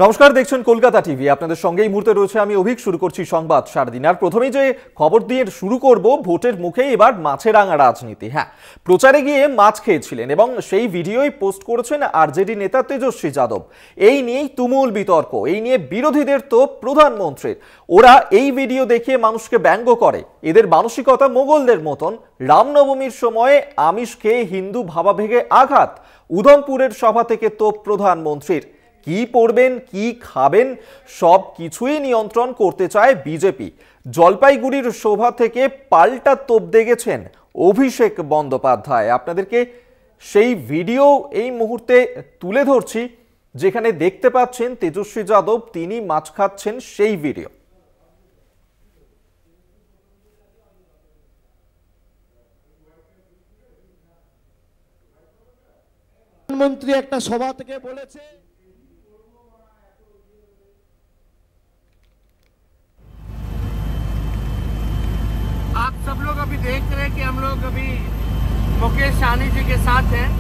নমস্কার, দেখছেন কলকাতা টিভি। আপনাদের সঙ্গে এই মুহূর্তে রয়েছে আমি অভিক। শুরু করছি সংবাদ সারাদিন। আর প্রথমেই যে খবর দিয়ে শুরু করব, ভোটের মুখে এবার মাছেরাঙা রাজনীতি। হ্যাঁ, প্রচারে গিয়ে মাছ খেয়েছিলেন এবং সেই ভিডিওই পোস্ট করেছেন আরজেডি নেতা তেজস্বী যাদব। এই নিয়েই তুমুল বিতর্ক, এই নিয়ে বিরোধীদের তো প্রধানমন্ত্রীর। ওরা এই ভিডিও দেখিয়ে মানুষকে ব্যঙ্গ করে। এদের মানসিকতা মোগলদের মতন। রামনবমীর সময়ে আমিষ খেয়ে হিন্দু ভাবাবেগে আঘাত। উধমপুরের সভা থেকে তো প্রধানমন্ত্রীর কি পড়বেন, কি খাবেন, সব কিছুই নিয়ন্ত্রণ করতে চায় বিজেপি। জলপাইগুড়ির সভা থেকে পাল্টা তোপ দেগেছেন অভিষেক বন্দ্যোপাধ্যায়। আপনাদেরকে সেই ভিডিও এই মুহূর্তে তুলে ধরছি, যেখানে দেখতে পাচ্ছেন তেজস্বী যাদব তিনি মাছ খাচ্ছেন। সেই ভিডিও প্রধানমন্ত্রী একটা সভা থেকে বলেছে, आप सब लोग अभी देख रहे हैं कि हम लोग अभी मुकेश सहनी जी के साथ हैं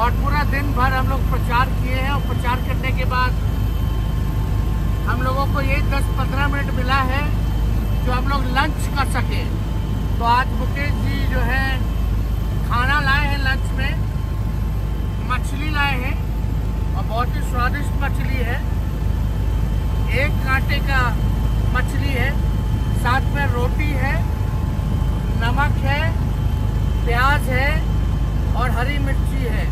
और पूरा दिन भर हम लोग प्रचार किए हैं। और प्रचार करने के बाद हम लोगों को ये 10-15 मिनट मिला है जो हम लोग लंच कर सके। तो आज मुकेश जी जो है खाना लाए हैं, लंच में मछली लाए हैं और बहुत ही स्वादिष्ट मछली है। एक कांटे का मछली है, साथ में रोटी है, नमक है, प्याज है और हरी मिर्ची है।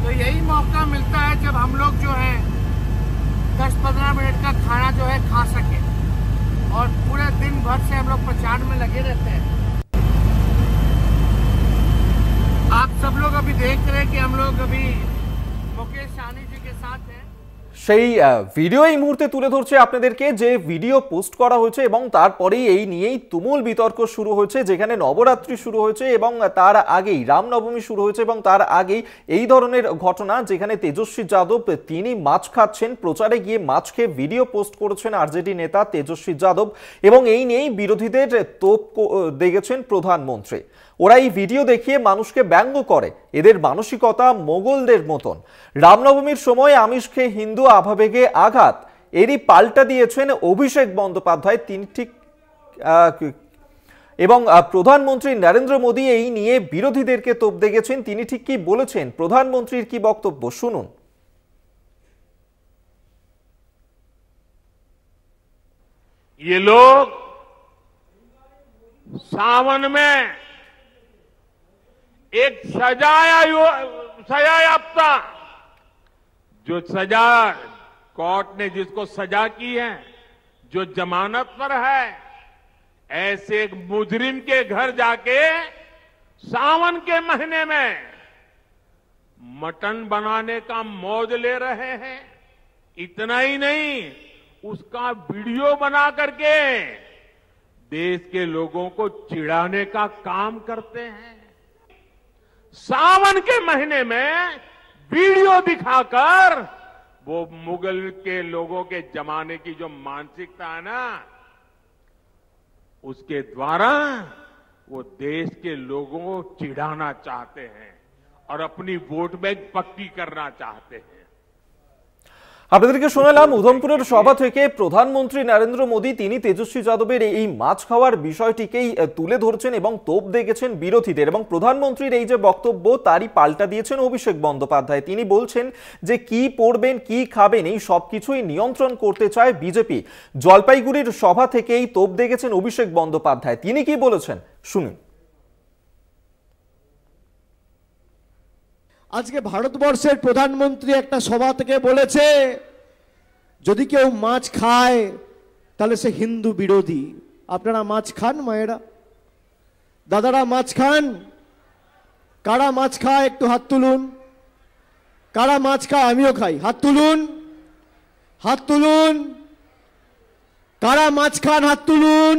तो यही मौका मिलता है जब हम लोग जो है 10-15 मिनट का खाना जो है खा सके। और पूरे दिन भर से हम लोग प्रचार में लगे रहते हैं। आप सब लोग अभी देख रहे हैं कि हम लोग अभी मुकेश सहनी जी के साथ हैं। সেই ভিডিও এই মুহূর্তে তুলে ধরছে আপনাদেরকে, যে ভিডিও পোস্ট করা হয়েছে এবং তারপরেই এই নিয়েই তুমুল বিতর্ক শুরু হয়েছে। যেখানে নবরাত্রি শুরু হয়েছে এবং তার আগেই রামনবমী শুরু হয়েছে এবং তার আগেই এই ধরনের ঘটনা, যেখানে তেজস্বী যাদব তিনি মাছ খাচ্ছেন। প্রচারে গিয়ে মাছ খেয়ে ভিডিও পোস্ট করেছেন আরজেডি নেতা তেজস্বী যাদব এবং এই নিয়েই বিরোধীদের তোপ দেগেছেন প্রধানমন্ত্রী। ওরা এই ভিডিও দেখিয়ে মানুষকে ব্যঙ্গ করে। এদের মানসিকতা মোগলদের মতন। রামনবমীর সময় আমিষ খেয়ে হিন্দু আভাবেগে আঘাত, এরই পাল্টা দিয়েছেন অভিষেক বন্দ্যোপাধ্যায়। তিনি ঠিক এবং প্রধানমন্ত্রী নরেন্দ্র মোদী এই নিয়ে বিরোধীদেরকে তোপ দেগেছেন। তিনি ঠিক কি বলেছেন, প্রধানমন্ত্রীর কি বক্তব্য, শুনুন। ये लोग सावन में एक सजायाफ्ता, जो सजा कोर्ट ने जिसको सजा की है, जो जमानत पर है, ऐसे एक मुजरिम के घर जाके सावन के महीने में मटन बनाने का मौज ले रहे हैं। इतना ही नहीं, उसका वीडियो बना करके देश के लोगों को चिढ़ाने का काम करते हैं। सावन के महीने में वीडियो दिखाकर वो मुगल के लोगों के जमाने की जो मानसिकता है ना, उसके द्वारा वो देश के लोगों को चिढ़ाना चाहते हैं और अपनी वोट बैंक पक्की करना चाहते हैं। আপনাদেরকে শোনালাম উধমপুরের সভা থেকে প্রধানমন্ত্রী নরেন্দ্র মোদী তিনি তেজস্বী যাদবের এই মাছ খাওয়ার বিষয়টিকেই তুলে ধরছেন এবং তোপ দেগেছেন বিরোধীদের। এবং প্রধানমন্ত্রীর এই যে বক্তব্য, তারই পাল্টা দিয়েছেন অভিষেক বন্দ্যোপাধ্যায়। তিনি বলছেন যে কি পড়বেন, কি খাবেন, এই সব কিছুই নিয়ন্ত্রণ করতে চায় বিজেপি। জলপাইগুড়ির সভা থেকেই তোপ দেগেছেন অভিষেক বন্দ্যোপাধ্যায়। তিনি কি বলেছেন, শুনুন। আজকে ভারতবর্ষের প্রধানমন্ত্রী একটা সভা থেকে বলেছে, যদি কেউ মাছ খায় তাহলে সে হিন্দু বিরোধী। আপনারা মাছ খান মায়েরা, দাদারা মাছ খান? কারা মাছ খায় একটু হাত তুলুন। কারা মাছ খায়? আমিও খাই, হাত তুলুন, হাত তুলুন। কারা মাছ খান হাত তুলুন।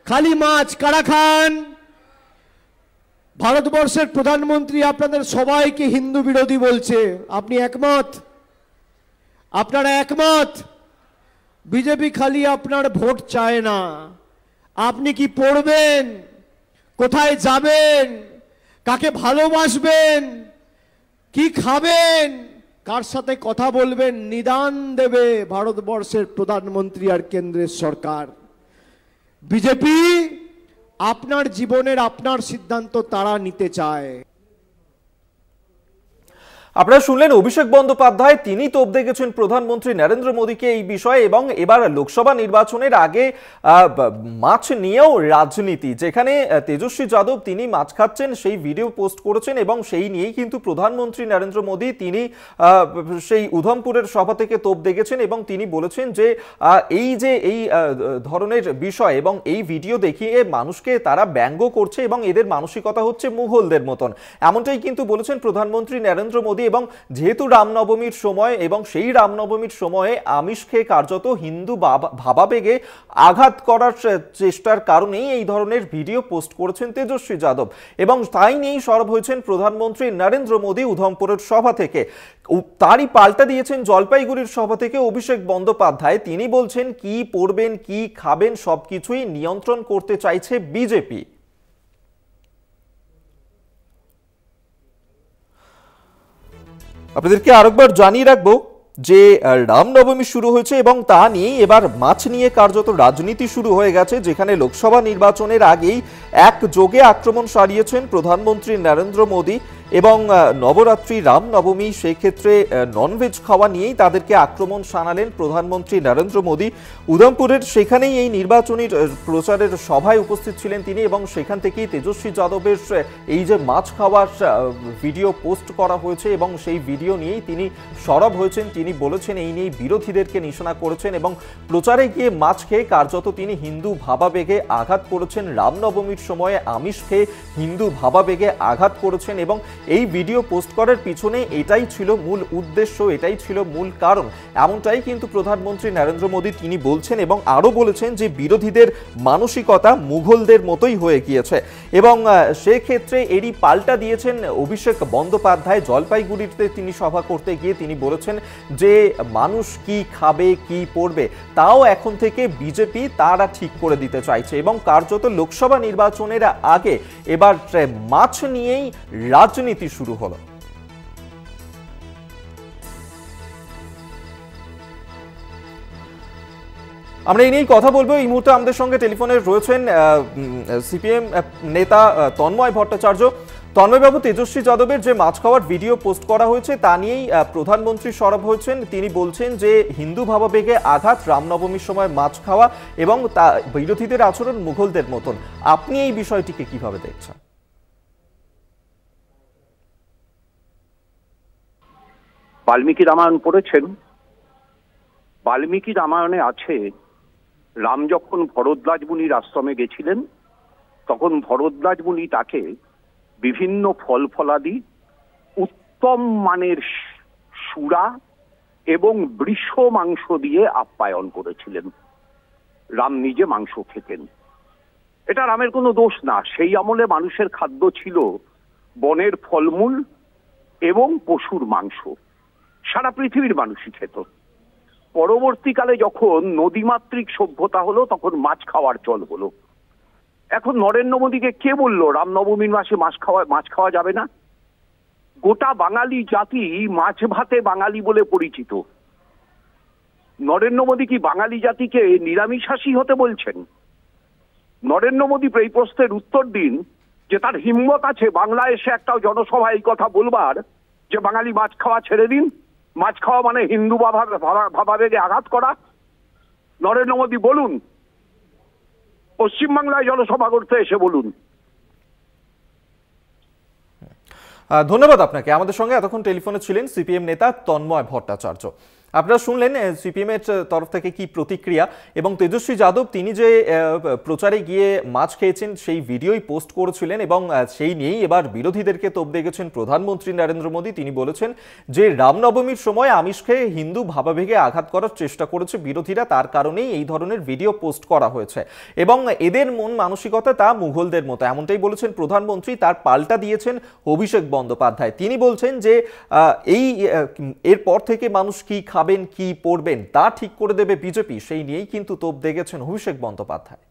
খালি মাছ কারা খান? ভারতবর্ষের প্রধানমন্ত্রী আপনাদের সবাইকে হিন্দু বিরোধী বলছে। আপনি একমত? আপনারা একমত? বিজেপি খালি আপনার ভোট চায় না। আপনি কি পড়বেন, কোথায় যাবেন, কাকে ভালোবাসবেন, কি খাবেন, কার সাথে কথা বলবেন নিদান দেবে ভারতবর্ষের প্রধানমন্ত্রী আর কেন্দ্রের সরকার। বিজেপি আপনার জীবনের আপনার সিদ্ধান্ত তারা নিতে চায়। আপনারা শুনলেন অভিষেক বন্দ্যোপাধ্যায়, তিনি তোপ দেখেছেন প্রধানমন্ত্রী নরেন্দ্র মোদীকে এই বিষয়ে, এবং এবার লোকসভা নির্বাচনের আগে মাছ নিয়েও রাজনীতি, যেখানে তেজস্বী যাদব তিনি মাছ খাচ্ছেন সেই ভিডিও পোস্ট করেছেন, এবং সেই নিয়েই কিন্তু প্রধানমন্ত্রী নরেন্দ্র মোদী তিনি সেই উধমপুরের সভা থেকে তোপ দেখেছেন, এবং তিনি বলেছেন যে এই যে এই ধরনের বিষয় এবং এই ভিডিও দেখিয়ে মানুষকে তারা ব্যঙ্গ করছে এবং এদের মানসিকতা হচ্ছে মুঘলদের মতন, এমনটাই কিন্তু বলেছেন প্রধানমন্ত্রী নরেন্দ্র মোদী। এবং যেহেতু রামনবমীর সময় এবং সেই রামনবমীর সময়ে আমিষ খেয়ে কার্যত হিন্দু ভাবাবেগে আঘাত করার চেষ্টার কারণেই এই ধরনের ভিডিও পোস্ট করেছেন তেজস্বী যাদব, এবং তাই নিয়েই সরব হয়েছেন প্রধানমন্ত্রী নরেন্দ্র মোদী উধমপুরের সভা থেকে। তারই পাল্টা দিয়েছেন জলপাইগুড়ির সভা থেকে অভিষেক বন্দ্যোপাধ্যায়, তিনি বলছেন কি পড়বেন কি খাবেন সবকিছুই নিয়ন্ত্রণ করতে চাইছে বিজেপি। আপনাদেরকে আরেকবার জানিয়ে রাখবো যে রামনবমী শুরু হয়েছে এবং তা নিয়েই এবার মাছ নিয়ে কার্যত রাজনীতি শুরু হয়ে গেছে, যেখানে লোকসভা নির্বাচনের আগেই একযোগে আক্রমণ সারিয়েছেন প্রধানমন্ত্রী নরেন্দ্র মোদী, এবং নবরাত্রি রামনবমী সেই ক্ষেত্রে ননভেজ খাওয়া নিয়েই তাদেরকে আক্রমণ শানালেন প্রধানমন্ত্রী নরেন্দ্র মোদী। উধমপুরের সেখানেই এই নির্বাচনী প্রচারের সভায় উপস্থিত ছিলেন তিনি, এবং সেখান থেকেই তেজস্বী যাদবের এই যে মাছ খাওয়ার ভিডিও পোস্ট করা হয়েছে এবং সেই ভিডিও নিয়েই তিনি সরব হয়েছেন। তিনি বলেছেন এই নিয়েই বিরোধীদেরকে নিশানা করেছেন এবং প্রচারে গিয়ে মাছ খেয়ে কার্যত তিনি হিন্দু ভাবাবেগে আঘাত করেছেন, রামনবমীর সময়ে আমিষ খেয়ে হিন্দু ভাবাবেগে আঘাত করেছেন, এবং এই ভিডিও পোস্ট করার পিছনে এটাই ছিল মূল উদ্দেশ্য, এটাই ছিল মূল কারণ, এমনটাই কিন্তু প্রধানমন্ত্রী নরেন্দ্র মোদী তিনি বলছেন, এবং আরও বলেছেন যে বিরোধীদের মানসিকতা মুঘলদের মতোই হয়ে গিয়েছে। এবং সেক্ষেত্রে এরই পাল্টা দিয়েছেন অভিষেক বন্দ্যোপাধ্যায়। জলপাইগুড়িতে তিনি সভা করতে গিয়ে তিনি বলেছেন যে মানুষ কি খাবে কি পড়বে তাও এখন থেকে বিজেপি তারা ঠিক করে দিতে চাইছে, এবং কার্যত লোকসভা নির্বাচনের আগে এবার মাছ নিয়েই রাজনীতি শুরু হলো। আমরা এই নিয়েই কথা বলবো। এই মুহূর্তে আমাদের সঙ্গে টেলিফোনে রয়েছেন সিপিএম নেতা তন্ময় ভট্টাচার্য। তন্ময়বাবু, তেজস্বী যাদবের যে মাছ খাওয়ার ভিডিও পোস্ট করা হয়েছে তা নিয়েই প্রধানমন্ত্রী সরব হয়েছেন। তিনি বলছেন যে হিন্দু ভাবাবেগে আঘাত, রামনবমীর সময় মাছ খাওয়া এবং তা বিরোধীদের আচরণ মুঘলদের মতন। আপনি এই বিষয়টিকে কিভাবে দেখছেন? বাল্মীকি রামায়ণ পড়েছেন? বাল্মীকি রামায়ণে আছে রাম যখন ভরদ্বাজ মুনির আশ্রমে গেছিলেন তখন ভরদ্বাজ মুনি তাকে বিভিন্ন ফল ফলাদি, উত্তম মানের সুরা এবং বৃষ মাংস দিয়ে আপ্যায়ন করেছিলেন। রাম নিজে মাংস খেতেন। এটা রামের কোনো দোষ না। সেই আমলে মানুষের খাদ্য ছিল বনের ফলমূল এবং পশুর মাংস। সারা পৃথিবীর মানুষই খেত। পরবর্তীকালে যখন নদীমাতৃক সভ্যতা হলো তখন মাছ খাওয়ার চল হলো। এখন নরেন্দ্র মোদীকে কে বললো রামনবমীর মাসে মাছ খাওয়া যাবে না? গোটা বাঙালি জাতি মাছ ভাতে বাঙালি বলে পরিচিত। নরেন্দ্র মোদী কি বাঙালি জাতিকে নিরামিষাশী হতে বলছেন? নরেন্দ্র মোদী এই প্রশ্নের উত্তর দিন যে তার হিম্মত আছে বাংলায় এসে একটা জনসভায় এই কথা বলবার যে বাঙালি মাছ খাওয়া ছেড়ে দিন, মাছ খাওয়া মানে হিন্দু ভাবাবেগে আঘাত করা। নরেন্দ্র মোদী বলুন, পশ্চিমবাংলায় জনসভা করতে এসে বলুন। ধন্যবাদ আপনাকে। আমাদের সঙ্গে এতক্ষণ টেলিফোনে ছিলেন সিপিএম নেতা তন্ময় ভট্টাচার্য। আপনারা শুনলেন সিপিএম এর তরফ থেকে কি প্রতিক্রিয়া, এবং তেজস্বী যাদব তিনি যে প্রচারে গিয়ে মাছ খেয়েছেন সেই ভিডিওই পোস্ট করেছিলেন, এবং সেই নিয়েই এবার বিরোধীদেরকে তোপ দেখেছেন প্রধানমন্ত্রী নরেন্দ্র মোদী। তিনি বলেছেন যে রামনবমীর সময় আমিষ খেয়ে হিন্দু ভাবাবেগে আঘাত করার চেষ্টা করেছে বিরোধীরা, তার কারণেই এই ধরনের ভিডিও পোস্ট করা হয়েছে, এবং এদের মন মানসিকতা তা মুঘলদের মতো, এমনটাই বলেছেন প্রধানমন্ত্রী। তার পাল্টা দিয়েছেন অভিষেক বন্দ্যোপাধ্যায়। তিনি বলছেন যে এরপর থেকে মানুষ কি খাবেন কি পড়বেন তা ঠিক করে দেবে বিজেপি, সেই নিয়েই কিন্তু তোপ দেখেছেন অভিষেক বন্দ্যোপাধ্যায়।